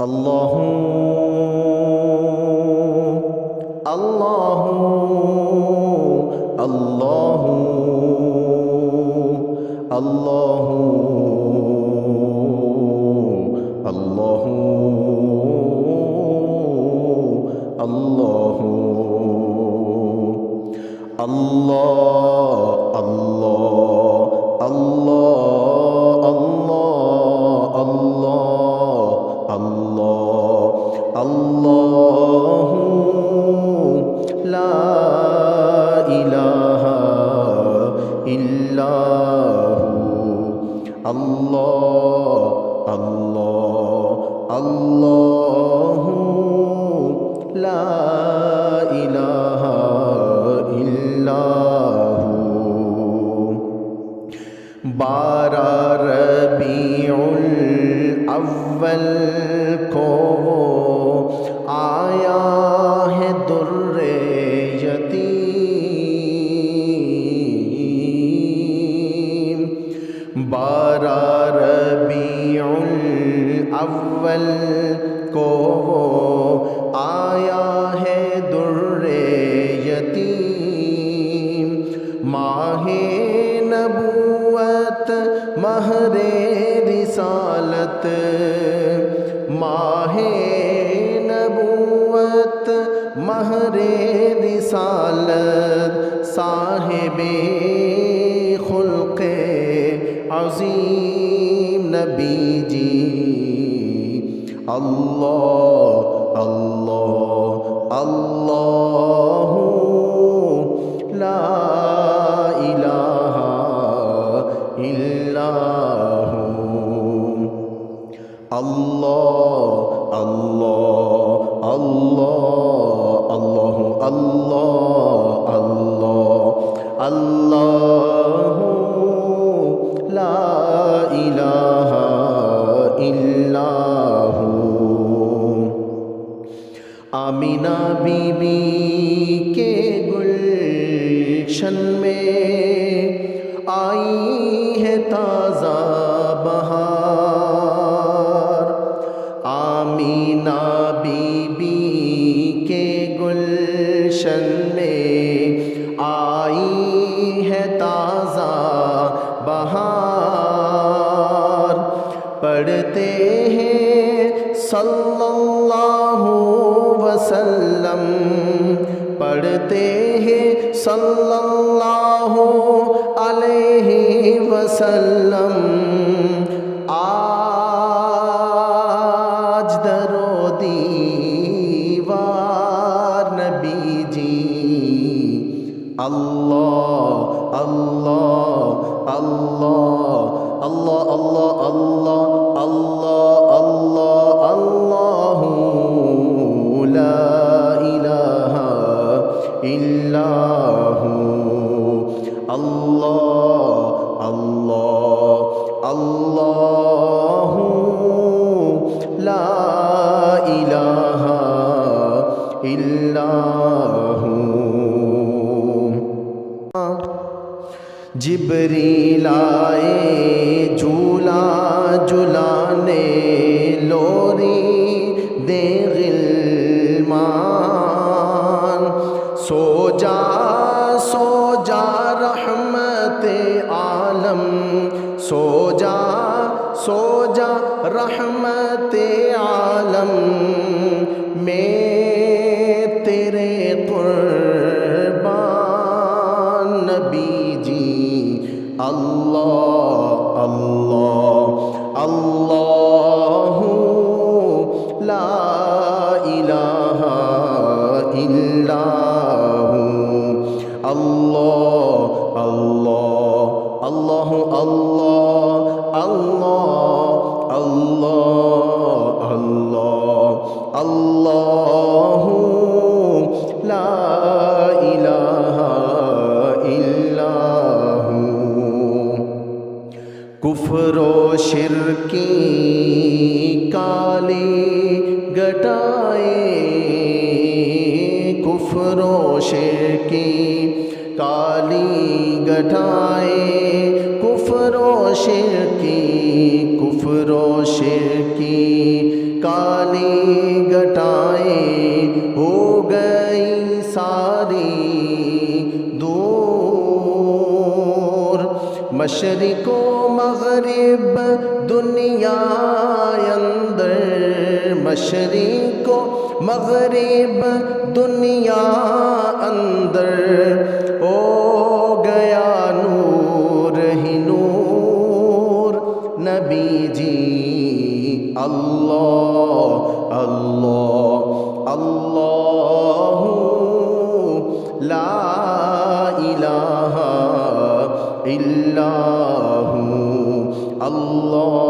अल्लाहु अल्लाहु अल्लाहु अल्लाहु अल्लाहु अल्लाहु अल्लाह अल्लाह अल्लाह अल्लाह अल्लाह अल्लाहु ला इलाहा इल्लाहु अल्लाह अल्लाह अल्लाहु ला इलाहा इल्लाहु। 12 रबीउल अव्वल को आया है दुर्रे यतीम। 12 रबीउल अव्वल को आया है दुर्रे यतीम। माहे नबूवत महरे रिसालत, माहे नबूवत महरे रिसालत, साहिबे खुल्क़े अज़ीम नबी जी। अल्लाह अल्लाह अल्लाहु ला इलाहा इल्लाहु। अल्लाह अल्लाह अल्लाह अल्लाहु अल्लाह अल्लाह अल्लाहु ला इलाहा इल्लाहु। आमीना बीबी के गुलशन में आई है ताज़ा बहार। आमीना बीबी के गुलशन में आई है ताज़ा बहार। पढ़ते हैं सल्लल्लाहु वसल्लम, पढ़ते हैं सल्लल्लाहु अलैहि वसल्लम। आज दरो दीवार नबी जी। अल्लाह अल्लाह अल्लाह अल्लाह अल्लाह अल्लाह अल्लाह अल्लाह अल्लाहु ला इलाहा इल्लाहु। अल्लाह अल्लाह अल्लाहु ला इलाहा इल्लाहु। जिब्रील आए झूला झुलाने, लोरी दे गिलमान। सो जा रहमते आलम, सो जा रहमते आलम। मैं तेरे कुर्बान नबी जी। अल्लाह अल्लाह अल्लाहु ला इलाहा इल्लाहु। अल्लाह अल्लाह अल्लाहु अल्लाह अल्लाह अल्लाह अल्लाह अल्लाहु ला इलाहा इल्लाहु। कुफ्र व शिर्की काली घटाए, कुफ्र व शिर्की काली घटाए। कुफ्र व शिर्की काली मशरिको मगरिब दुनिया अंदर, मशरिको मगरिब दुनिया अंदर, ओ गया नूर ही नूर नबी जी। अल्लाह अल्लाह अल्लाहु ला इलाहा इल्लाहु अल्लाह